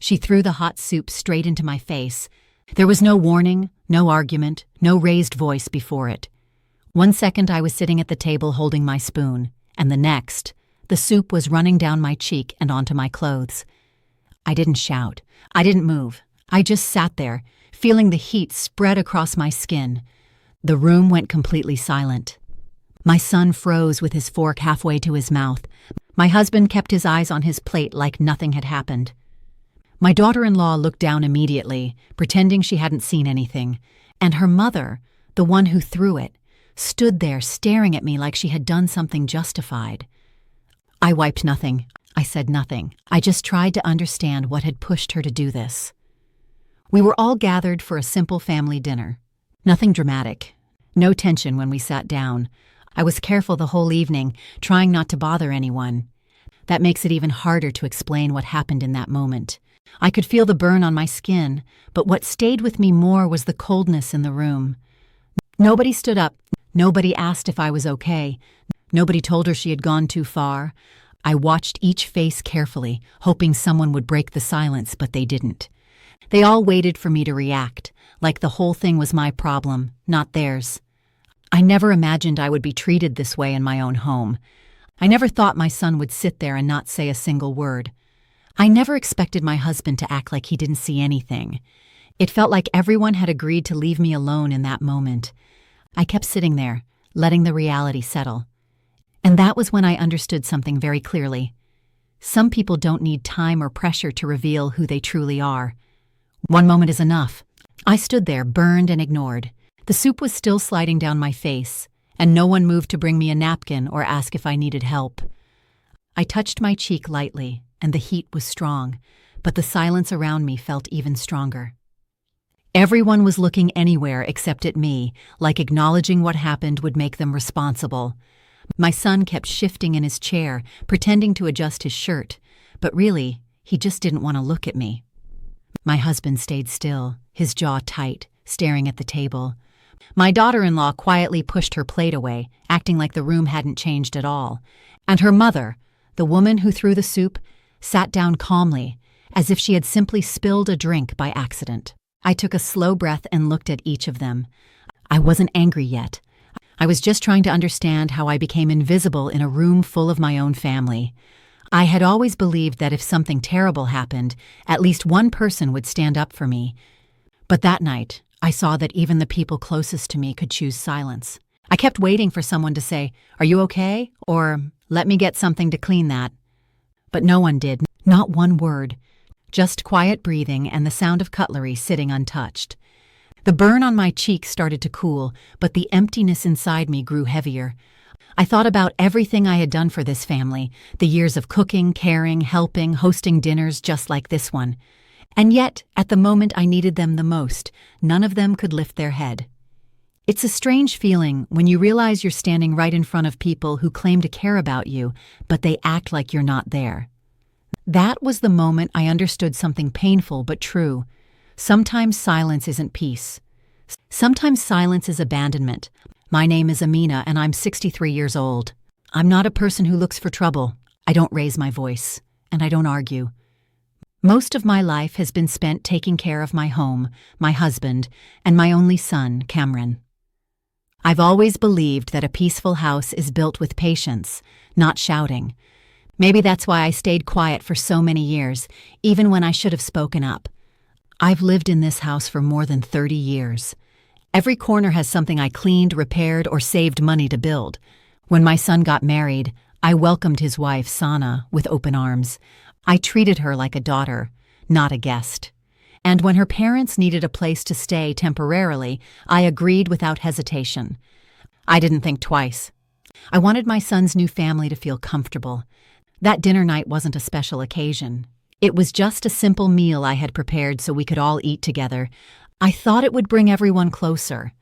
She threw the hot soup straight into my face. There was no warning, no argument, no raised voice before it. 1 second I was sitting at the table holding my spoon, and the next, the soup was running down my cheek and onto my clothes. I didn't shout. I didn't move. I just sat there, feeling the heat spread across my skin. The room went completely silent. My son froze with his fork halfway to his mouth. My husband kept his eyes on his plate like nothing had happened. My daughter-in-law looked down immediately, pretending she hadn't seen anything, and her mother, the one who threw it, stood there staring at me like she had done something justified. I wiped nothing. I said nothing. I just tried to understand what had pushed her to do this. We were all gathered for a simple family dinner. Nothing dramatic. No tension when we sat down. I was careful the whole evening, trying not to bother anyone. That makes it even harder to explain what happened in that moment. I could feel the burn on my skin, but what stayed with me more was the coldness in the room. Nobody stood up. Nobody asked if I was okay. Nobody told her she had gone too far. I watched each face carefully, hoping someone would break the silence, but they didn't. They all waited for me to react, like the whole thing was my problem, not theirs. I never imagined I would be treated this way in my own home. I never thought my son would sit there and not say a single word. I never expected my husband to act like he didn't see anything. It felt like everyone had agreed to leave me alone in that moment. I kept sitting there, letting the reality settle. And that was when I understood something very clearly. Some people don't need time or pressure to reveal who they truly are. One moment is enough. I stood there, burned and ignored. The soup was still sliding down my face, and no one moved to bring me a napkin or ask if I needed help. I touched my cheek lightly, and the heat was strong, but the silence around me felt even stronger. Everyone was looking anywhere except at me, like acknowledging what happened would make them responsible. My son kept shifting in his chair, pretending to adjust his shirt, but really, he just didn't want to look at me. My husband stayed still, his jaw tight, staring at the table. My daughter-in-law quietly pushed her plate away, acting like the room hadn't changed at all. And her mother, the woman who threw the soup, sat down calmly, as if she had simply spilled a drink by accident. I took a slow breath and looked at each of them. I wasn't angry yet. I was just trying to understand how I became invisible in a room full of my own family. I had always believed that if something terrible happened, at least one person would stand up for me. But that night, I saw that even the people closest to me could choose silence. I kept waiting for someone to say, "Are you okay?" or "Let me get something to clean that." But no one did, not one word. Just quiet breathing and the sound of cutlery sitting untouched. The burn on my cheek started to cool, but the emptiness inside me grew heavier. I thought about everything I had done for this family, the years of cooking, caring, helping, hosting dinners just like this one. And yet, at the moment I needed them the most, none of them could lift their head. It's a strange feeling when you realize you're standing right in front of people who claim to care about you, but they act like you're not there. That was the moment I understood something painful but true. Sometimes silence isn't peace. Sometimes silence is abandonment. My name is Amina and I'm 63 years old. I'm not a person who looks for trouble. I don't raise my voice, and I don't argue. Most of my life has been spent taking care of my home, my husband, and my only son, Cameron. I've always believed that a peaceful house is built with patience, not shouting. Maybe that's why I stayed quiet for so many years, even when I should have spoken up. I've lived in this house for more than 30 years. Every corner has something I cleaned, repaired, or saved money to build. When my son got married, I welcomed his wife, Sana, with open arms. I treated her like a daughter, not a guest. And when her parents needed a place to stay temporarily, I agreed without hesitation. I didn't think twice. I wanted my son's new family to feel comfortable. That dinner night wasn't a special occasion. It was just a simple meal I had prepared so we could all eat together. I thought it would bring everyone closer.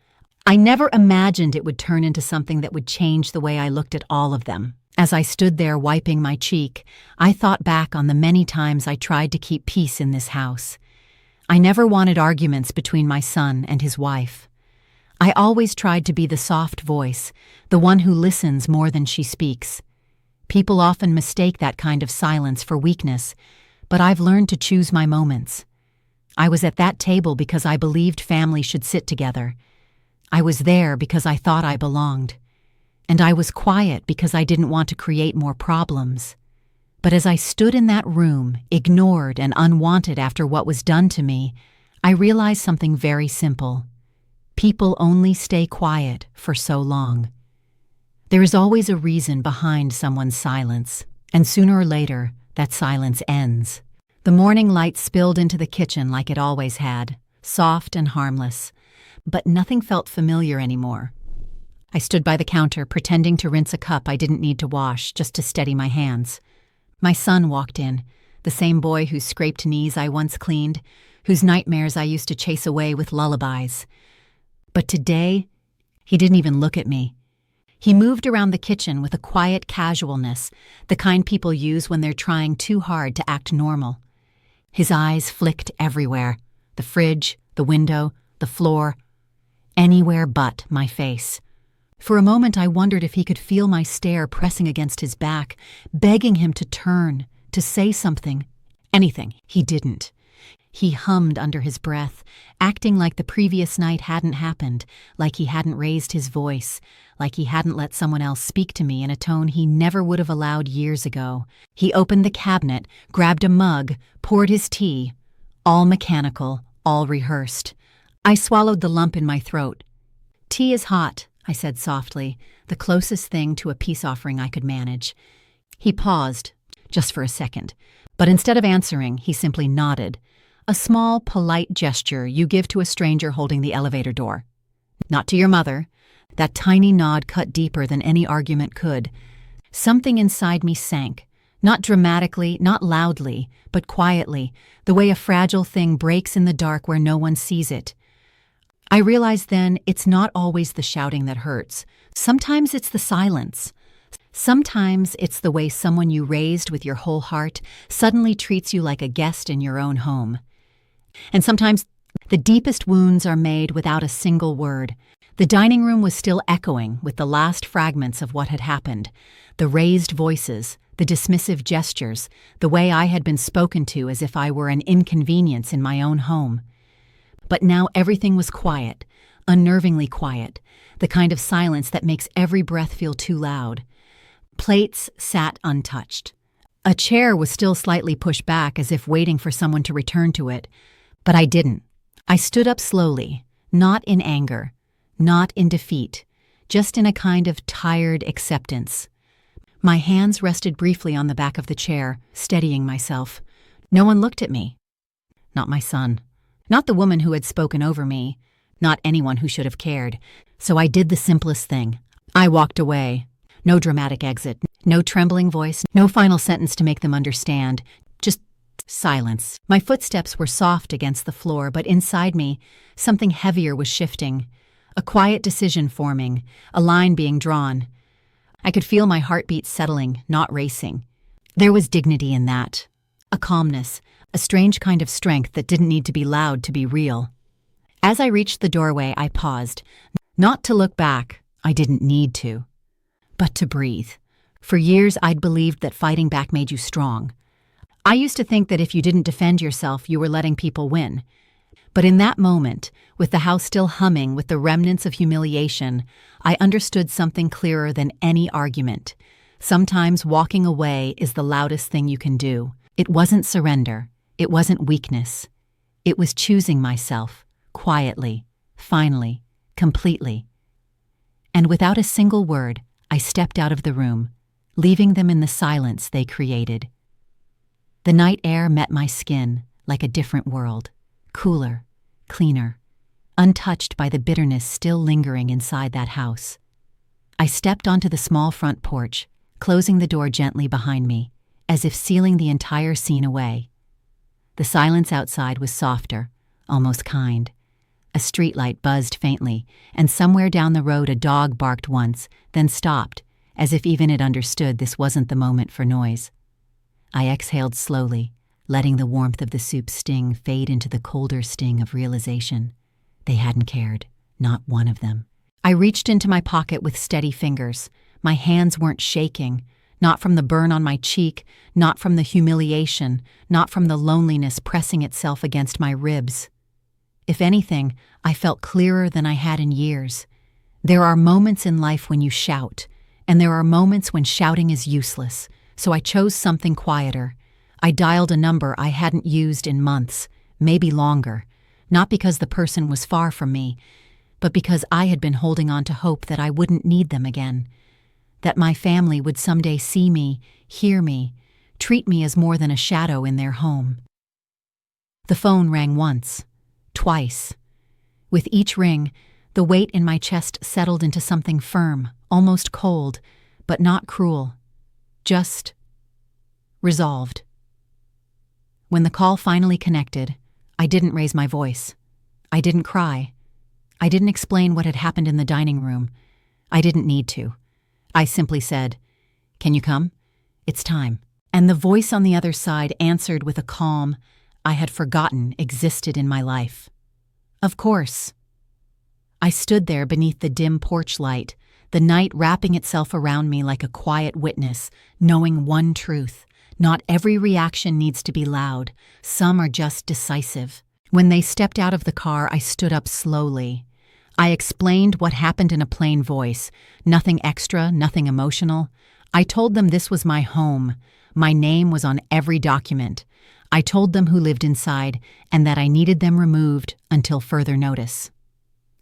I never imagined it would turn into something that would change the way I looked at all of them. As I stood there wiping my cheek, I thought back on the many times I tried to keep peace in this house. I never wanted arguments between my son and his wife. I always tried to be the soft voice, the one who listens more than she speaks. People often mistake that kind of silence for weakness, but I've learned to choose my moments. I was at that table because I believed family should sit together. I was there because I thought I belonged. And I was quiet because I didn't want to create more problems. But as I stood in that room, ignored and unwanted after what was done to me, I realized something very simple. People only stay quiet for so long. There is always a reason behind someone's silence, and sooner or later, that silence ends. The morning light spilled into the kitchen like it always had, soft and harmless, but nothing felt familiar anymore. I stood by the counter, pretending to rinse a cup I didn't need to wash, just to steady my hands. My son walked in, the same boy whose scraped knees I once cleaned, whose nightmares I used to chase away with lullabies. But today, he didn't even look at me. He moved around the kitchen with a quiet casualness, the kind people use when they're trying too hard to act normal. His eyes flicked everywhere, the fridge, the window, the floor, anywhere but my face. For a moment I wondered if he could feel my stare pressing against his back, begging him to turn, to say something. Anything. He didn't. He hummed under his breath, acting like the previous night hadn't happened, like he hadn't raised his voice, like he hadn't let someone else speak to me in a tone he never would have allowed years ago. He opened the cabinet, grabbed a mug, poured his tea. All mechanical, all rehearsed. I swallowed the lump in my throat. "Tea is hot," I said softly, the closest thing to a peace offering I could manage. He paused, just for a second, but instead of answering, he simply nodded. A small, polite gesture you give to a stranger holding the elevator door. Not to your mother. That tiny nod cut deeper than any argument could. Something inside me sank, not dramatically, not loudly, but quietly, the way a fragile thing breaks in the dark where no one sees it. I realized then it's not always the shouting that hurts. Sometimes it's the silence. Sometimes it's the way someone you raised with your whole heart suddenly treats you like a guest in your own home. And sometimes the deepest wounds are made without a single word. The dining room was still echoing with the last fragments of what had happened. The raised voices, the dismissive gestures, the way I had been spoken to as if I were an inconvenience in my own home. But now everything was quiet, unnervingly quiet, the kind of silence that makes every breath feel too loud. Plates sat untouched. A chair was still slightly pushed back as if waiting for someone to return to it. But I didn't. I stood up slowly, not in anger, not in defeat, just in a kind of tired acceptance. My hands rested briefly on the back of the chair, steadying myself. No one looked at me. Not my son. Not the woman who had spoken over me. Not anyone who should have cared. So I did the simplest thing. I walked away. No dramatic exit, no trembling voice, no final sentence to make them understand. Just silence. My footsteps were soft against the floor, but inside me, something heavier was shifting. A quiet decision forming, a line being drawn. I could feel my heartbeat settling, not racing. There was dignity in that. A calmness, a strange kind of strength that didn't need to be loud to be real. As I reached the doorway, I paused. Not to look back, I didn't need to. But to breathe. For years, I'd believed that fighting back made you strong. I used to think that if you didn't defend yourself, you were letting people win. But in that moment, with the house still humming with the remnants of humiliation, I understood something clearer than any argument. Sometimes walking away is the loudest thing you can do. It wasn't surrender. It wasn't weakness. It was choosing myself, quietly, finally, completely. And without a single word, I stepped out of the room, leaving them in the silence they created. The night air met my skin like a different world, cooler, cleaner, untouched by the bitterness still lingering inside that house. I stepped onto the small front porch, closing the door gently behind me, as if sealing the entire scene away. The silence outside was softer, almost kind. A streetlight buzzed faintly, and somewhere down the road a dog barked once, then stopped, as if even it understood this wasn't the moment for noise. I exhaled slowly, letting the warmth of the soup's sting fade into the colder sting of realization. They hadn't cared, not one of them. I reached into my pocket with steady fingers. My hands weren't shaking, Not from the burn on my cheek, not from the humiliation, not from the loneliness pressing itself against my ribs. If anything, I felt clearer than I had in years. There are moments in life when you shout, and there are moments when shouting is useless, so I chose something quieter. I dialed a number I hadn't used in months, maybe longer, not because the person was far from me, but because I had been holding on to hope that I wouldn't need them again, that my family would someday see me, hear me, treat me as more than a shadow in their home. The phone rang once, twice. With each ring, the weight in my chest settled into something firm, almost cold, but not cruel. Just resolved. When the call finally connected, I didn't raise my voice. I didn't cry. I didn't explain what had happened in the dining room. I didn't need to. I simply said, "Can you come? It's time." And the voice on the other side answered with a calm I had forgotten existed in my life. Of course. I stood there beneath the dim porch light, the night wrapping itself around me like a quiet witness, knowing one truth. Not every reaction needs to be loud. Some are just decisive. When they stepped out of the car, I stood up slowly. I explained what happened in a plain voice, nothing extra, nothing emotional. I told them this was my home. My name was on every document. I told them who lived inside and that I needed them removed until further notice.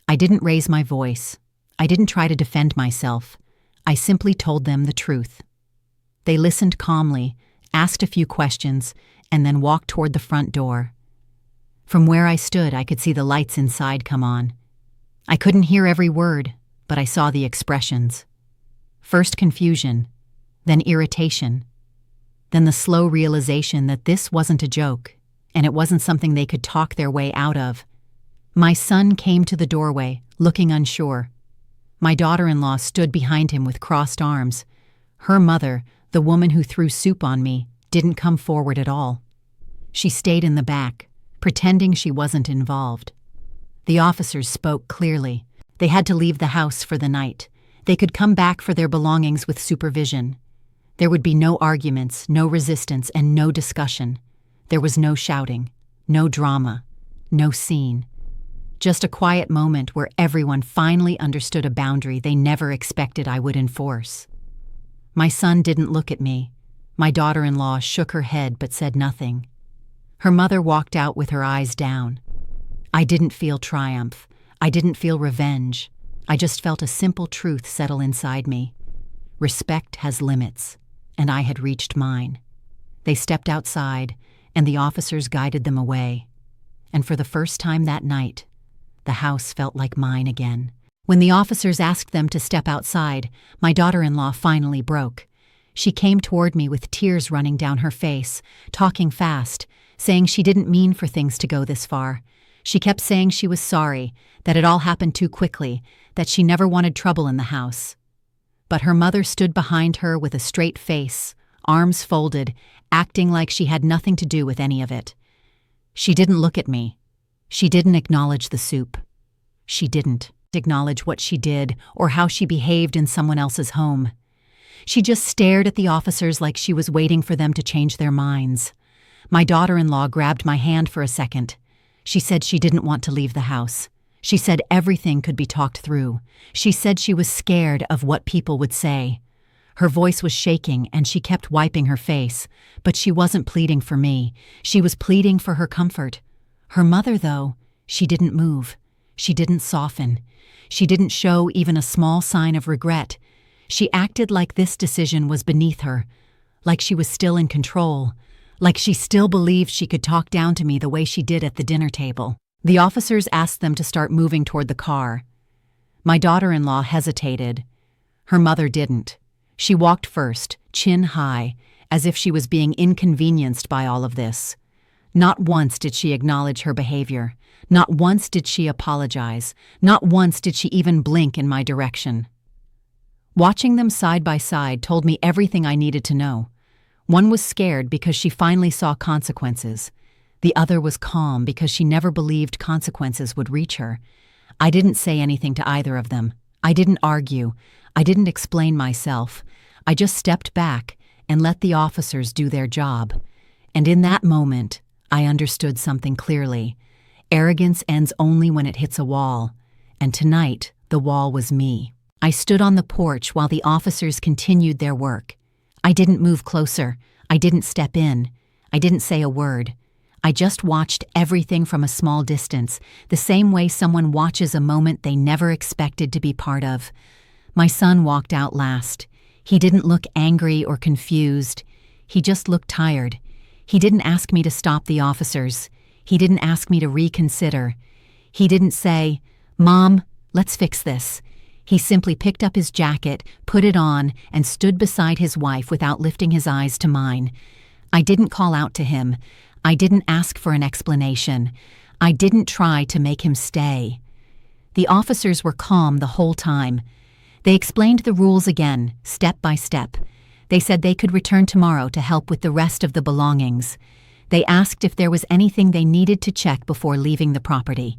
I didn't raise my voice. I didn't try to defend myself. I simply told them the truth. They listened calmly, asked a few questions, and then walked toward the front door. From where I stood, I could see the lights inside come on. I couldn't hear every word, but I saw the expressions. First confusion, then irritation, then the slow realization that this wasn't a joke, and it wasn't something they could talk their way out of. My son came to the doorway, looking unsure. My daughter-in-law stood behind him with crossed arms. Her mother, the woman who threw soup on me, didn't come forward at all. She stayed in the back, pretending she wasn't involved. The officers spoke clearly. They had to leave the house for the night. They could come back for their belongings with supervision. There would be no arguments, no resistance, and no discussion. There was no shouting, no drama, no scene. Just a quiet moment where everyone finally understood a boundary they never expected I would enforce. My son didn't look at me. My daughter-in-law shook her head but said nothing. Her mother walked out with her eyes down. I didn't feel triumph. I didn't feel revenge. I just felt a simple truth settle inside me. Respect has limits, and I had reached mine. They stepped outside, and the officers guided them away. And for the first time that night, the house felt like mine again. When the officers asked them to step outside, my daughter-in-law finally broke. She came toward me with tears running down her face, talking fast, saying she didn't mean for things to go this far. She kept saying she was sorry, that it all happened too quickly, that she never wanted trouble in the house. But her mother stood behind her with a straight face, arms folded, acting like she had nothing to do with any of it. She didn't look at me. She didn't acknowledge the soup. She didn't acknowledge what she did or how she behaved in someone else's home. She just stared at the officers like she was waiting for them to change their minds. My daughter-in-law grabbed my hand for a second. She said she didn't want to leave the house. She said everything could be talked through. She said she was scared of what people would say. Her voice was shaking and she kept wiping her face, but she wasn't pleading for me. She was pleading for her comfort. Her mother, though, she didn't move. She didn't soften. She didn't show even a small sign of regret. She acted like this decision was beneath her, like she was still in control, like she still believed she could talk down to me the way she did at the dinner table. The officers asked them to start moving toward the car. My daughter-in-law hesitated. Her mother didn't. She walked first, chin high, as if she was being inconvenienced by all of this. Not once did she acknowledge her behavior. Not once did she apologize. Not once did she even blink in my direction. Watching them side by side told me everything I needed to know. One was scared because she finally saw consequences. The other was calm because she never believed consequences would reach her. I didn't say anything to either of them. I didn't argue. I didn't explain myself. I just stepped back and let the officers do their job. And in that moment, I understood something clearly. Arrogance ends only when it hits a wall. And tonight, the wall was me. I stood on the porch while the officers continued their work. I didn't move closer. I didn't step in. I didn't say a word. I just watched everything from a small distance, the same way someone watches a moment they never expected to be part of. My son walked out last. He didn't look angry or confused. He just looked tired. He didn't ask me to stop the officers. He didn't ask me to reconsider. He didn't say, "Mom, let's fix this." He simply picked up his jacket, put it on, and stood beside his wife without lifting his eyes to mine. I didn't call out to him. I didn't ask for an explanation. I didn't try to make him stay. The officers were calm the whole time. They explained the rules again, step by step. They said they could return tomorrow to help with the rest of the belongings. They asked if there was anything they needed to check before leaving the property.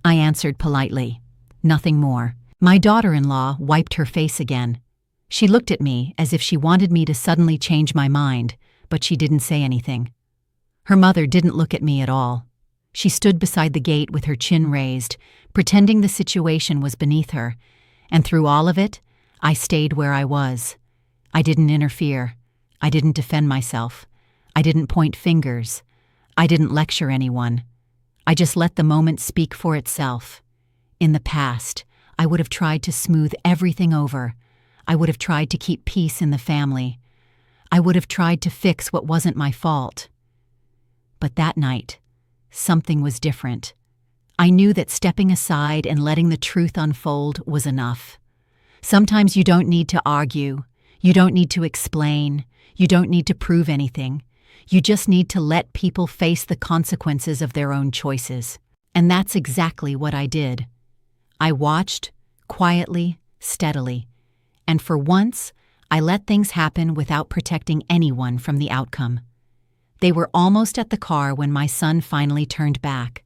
I answered politely, "Nothing more." My daughter-in-law wiped her face again. She looked at me as if she wanted me to suddenly change my mind, but she didn't say anything. Her mother didn't look at me at all. She stood beside the gate with her chin raised, pretending the situation was beneath her. And through all of it, I stayed where I was. I didn't interfere. I didn't defend myself. I didn't point fingers. I didn't lecture anyone. I just let the moment speak for itself. In the past, I would have tried to smooth everything over. I would have tried to keep peace in the family. I would have tried to fix what wasn't my fault. But that night, something was different. I knew that stepping aside and letting the truth unfold was enough. Sometimes you don't need to argue. You don't need to explain. You don't need to prove anything. You just need to let people face the consequences of their own choices. And that's exactly what I did. I watched, quietly, steadily. And for once, I let things happen without protecting anyone from the outcome. They were almost at the car when my son finally turned back.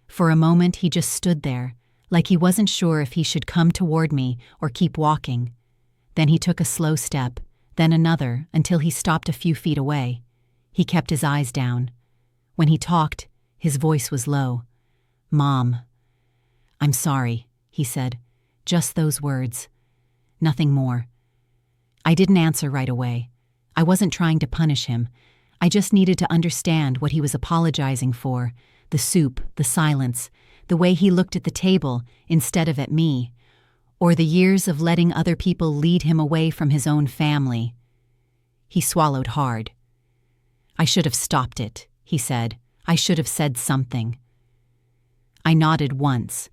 For a moment, he just stood there, like he wasn't sure if he should come toward me or keep walking. Then he took a slow step, then another, until he stopped a few feet away. He kept his eyes down. When he talked, his voice was low. "Mom, I'm sorry," he said. Just those words. Nothing more. I didn't answer right away. I wasn't trying to punish him. I just needed to understand what he was apologizing for. The soup, the silence, the way he looked at the table instead of at me, or the years of letting other people lead him away from his own family. He swallowed hard. "I should have stopped it," he said. "I should have said something." I nodded once.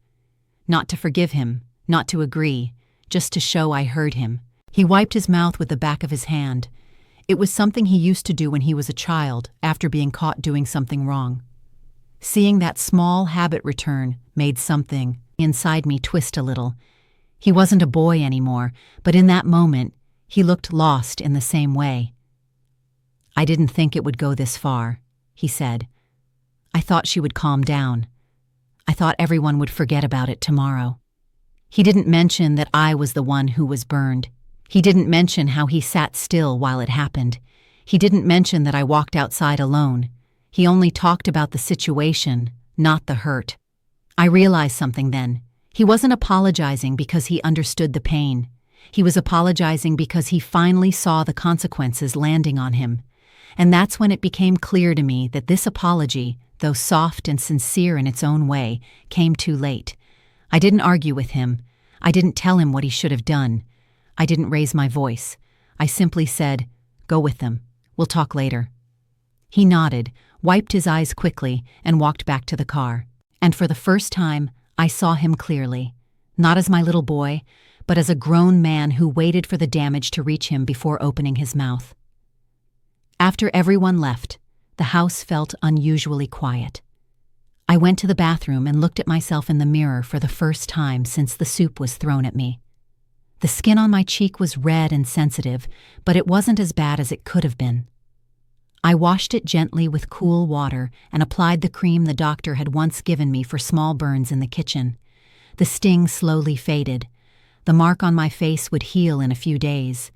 Not to forgive him, not to agree, just to show I heard him. He wiped his mouth with the back of his hand. It was something he used to do when he was a child after being caught doing something wrong. Seeing that small habit return made something inside me twist a little. He wasn't a boy anymore, but in that moment, he looked lost in the same way. "I didn't think it would go this far," he said. "I thought she would calm down. I thought everyone would forget about it tomorrow." He didn't mention that I was the one who was burned. He didn't mention how he sat still while it happened. He didn't mention that I walked outside alone. He only talked about the situation, not the hurt. I realized something then. He wasn't apologizing because he understood the pain. He was apologizing because he finally saw the consequences landing on him. And that's when it became clear to me that this apology, though soft and sincere in its own way, came too late. I didn't argue with him. I didn't tell him what he should have done. I didn't raise my voice. I simply said, "Go with them. We'll talk later." He nodded, wiped his eyes quickly, and walked back to the car. And for the first time, I saw him clearly, not as my little boy, but as a grown man who waited for the damage to reach him before opening his mouth. After everyone left, the house felt unusually quiet. I went to the bathroom and looked at myself in the mirror for the first time since the soup was thrown at me. The skin on my cheek was red and sensitive, but it wasn't as bad as it could have been. I washed it gently with cool water and applied the cream the doctor had once given me for small burns in the kitchen. The sting slowly faded. The mark on my face would heal in a few days.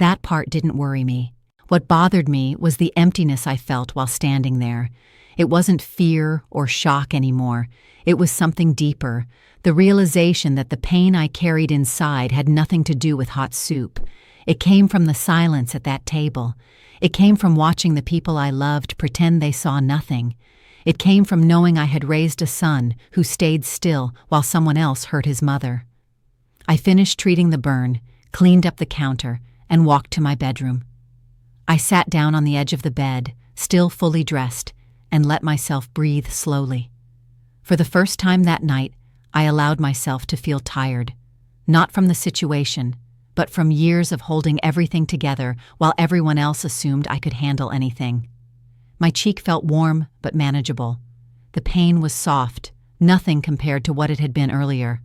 That part didn't worry me. What bothered me was the emptiness I felt while standing there. It wasn't fear or shock anymore. It was something deeper, the realization that the pain I carried inside had nothing to do with hot soup. It came from the silence at that table. It came from watching the people I loved pretend they saw nothing. It came from knowing I had raised a son who stayed still while someone else hurt his mother. I finished treating the burn, cleaned up the counter, and walked to my bedroom. I sat down on the edge of the bed, still fully dressed, and let myself breathe slowly. For the first time that night, I allowed myself to feel tired, not from the situation, but from years of holding everything together while everyone else assumed I could handle anything. My cheek felt warm but manageable. The pain was soft, nothing compared to what it had been earlier.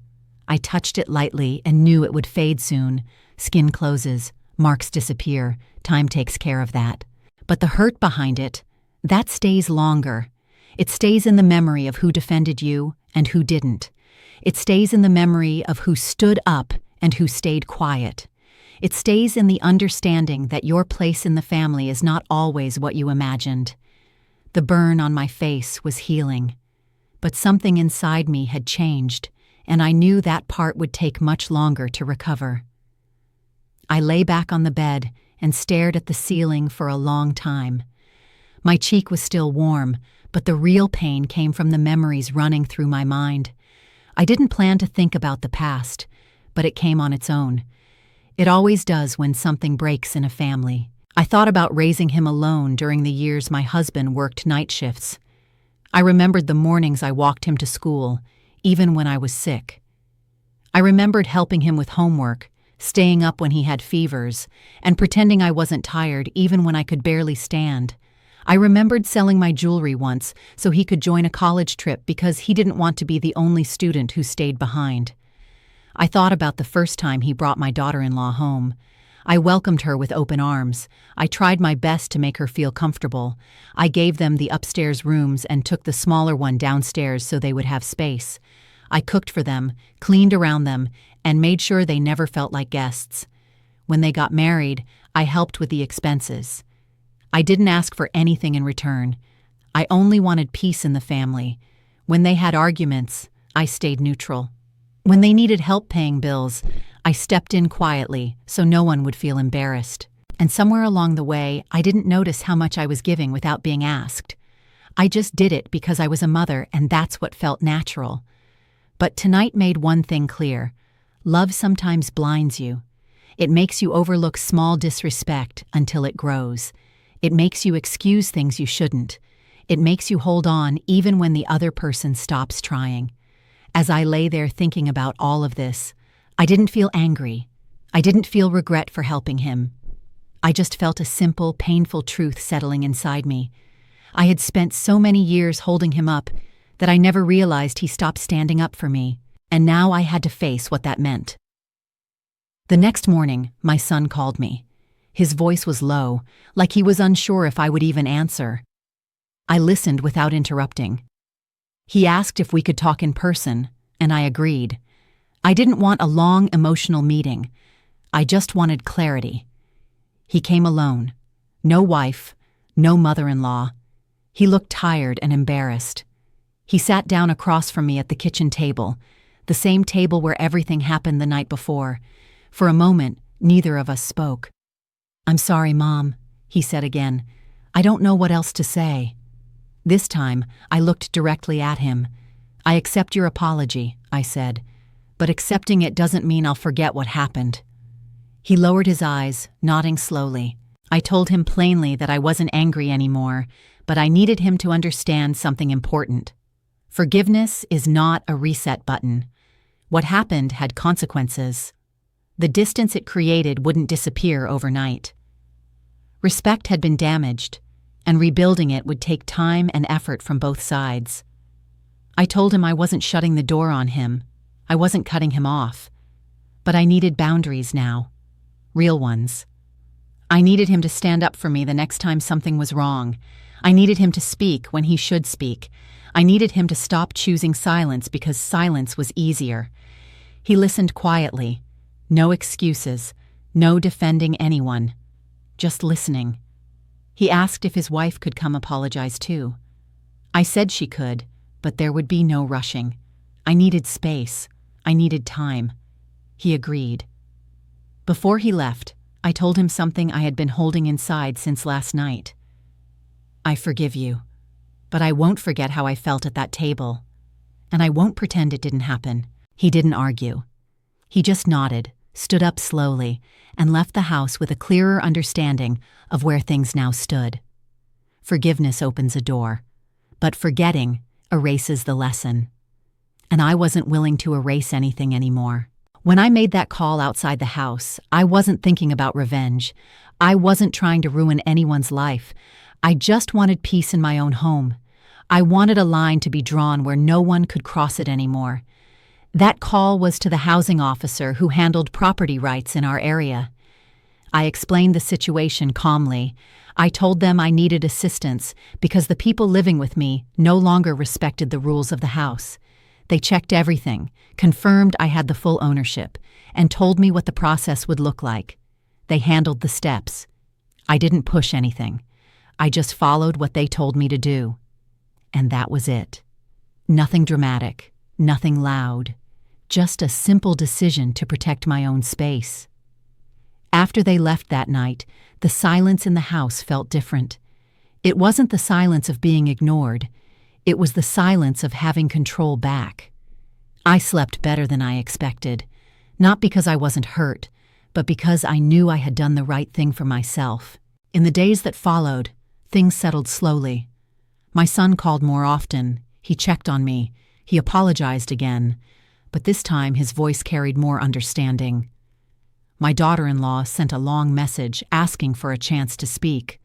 I touched it lightly and knew it would fade soon. Skin closes, marks disappear, time takes care of that. But the hurt behind it, that stays longer. It stays in the memory of who defended you and who didn't. It stays in the memory of who stood up and who stayed quiet. It stays in the understanding that your place in the family is not always what you imagined. The burn on my face was healing, but something inside me had changed, and I knew that part would take much longer to recover. I lay back on the bed and stared at the ceiling for a long time. My cheek was still warm, but the real pain came from the memories running through my mind. I didn't plan to think about the past, but it came on its own. It always does when something breaks in a family. I thought about raising him alone during the years my husband worked night shifts. I remembered the mornings I walked him to school, even when I was sick. I remembered helping him with homework, staying up when he had fevers, and pretending I wasn't tired even when I could barely stand. I remembered selling my jewelry once so he could join a college trip because he didn't want to be the only student who stayed behind. I thought about the first time he brought my daughter-in-law home. I welcomed her with open arms. I tried my best to make her feel comfortable. I gave them the upstairs rooms and took the smaller one downstairs so they would have space. I cooked for them, cleaned around them, and made sure they never felt like guests. When they got married, I helped with the expenses. I didn't ask for anything in return. I only wanted peace in the family. When they had arguments, I stayed neutral. When they needed help paying bills, I stepped in quietly so no one would feel embarrassed. And somewhere along the way, I didn't notice how much I was giving without being asked. I just did it because I was a mother and that's what felt natural. But tonight made one thing clear. Love sometimes blinds you. It makes you overlook small disrespect until it grows. It makes you excuse things you shouldn't. It makes you hold on even when the other person stops trying. As I lay there thinking about all of this, I didn't feel angry. I didn't feel regret for helping him. I just felt a simple, painful truth settling inside me. I had spent so many years holding him up that I never realized he stopped standing up for me, and now I had to face what that meant. The next morning, my son called me. His voice was low, like he was unsure if I would even answer. I listened without interrupting. He asked if we could talk in person, and I agreed. I didn't want a long, emotional meeting. I just wanted clarity. He came alone. No wife, no mother-in-law. He looked tired and embarrassed. He sat down across from me at the kitchen table, the same table where everything happened the night before. For a moment, neither of us spoke. "I'm sorry, Mom," he said again. "I don't know what else to say." This time, I looked directly at him. "I accept your apology," I said, "but accepting it doesn't mean I'll forget what happened." He lowered his eyes, nodding slowly. I told him plainly that I wasn't angry anymore, but I needed him to understand something important. Forgiveness is not a reset button. What happened had consequences. The distance it created wouldn't disappear overnight. Respect had been damaged, and rebuilding it would take time and effort from both sides. I told him I wasn't shutting the door on him. I wasn't cutting him off. But I needed boundaries now. Real ones. I needed him to stand up for me the next time something was wrong. I needed him to speak when he should speak. I needed him to stop choosing silence because silence was easier. He listened quietly. No excuses. No defending anyone, just listening. He asked if his wife could come apologize too. I said she could, but there would be no rushing. I needed space. I needed time. He agreed. Before he left, I told him something I had been holding inside since last night. I forgive you, but I won't forget how I felt at that table. And I won't pretend it didn't happen. He didn't argue. He just nodded, stood up slowly, and left the house with a clearer understanding of where things now stood. Forgiveness opens a door, but forgetting erases the lesson. And I wasn't willing to erase anything anymore. When I made that call outside the house, I wasn't thinking about revenge. I wasn't trying to ruin anyone's life. I just wanted peace in my own home. I wanted a line to be drawn where no one could cross it anymore. That call was to the housing officer who handled property rights in our area. I explained the situation calmly. I told them I needed assistance because the people living with me no longer respected the rules of the house. They checked everything, confirmed I had the full ownership, and told me what the process would look like. They handled the steps. I didn't push anything. I just followed what they told me to do. And that was it. Nothing dramatic, nothing loud, just a simple decision to protect my own space. After they left that night, the silence in the house felt different. It wasn't the silence of being ignored. It was the silence of having control back. I slept better than I expected, not because I wasn't hurt, but because I knew I had done the right thing for myself. In the days that followed, things settled slowly. My son called more often. He checked on me. He apologized again, but this time his voice carried more understanding. My daughter-in-law sent a long message asking for a chance to speak.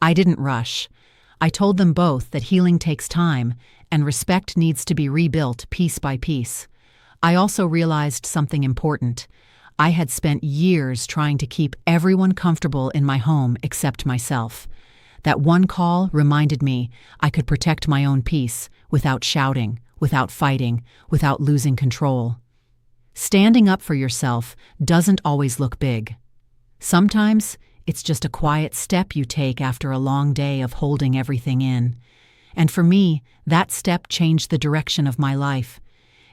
I didn't rush. I told them both that healing takes time and respect needs to be rebuilt piece by piece. I also realized something important. I had spent years trying to keep everyone comfortable in my home except myself. That one call reminded me I could protect my own peace without shouting, without fighting, without losing control. Standing up for yourself doesn't always look big. Sometimes it's just a quiet step you take after a long day of holding everything in. And for me, that step changed the direction of my life.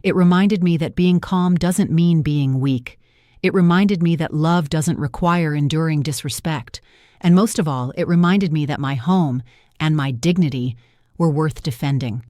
It reminded me that being calm doesn't mean being weak. It reminded me that love doesn't require enduring disrespect. And most of all, it reminded me that my home and my dignity were worth defending.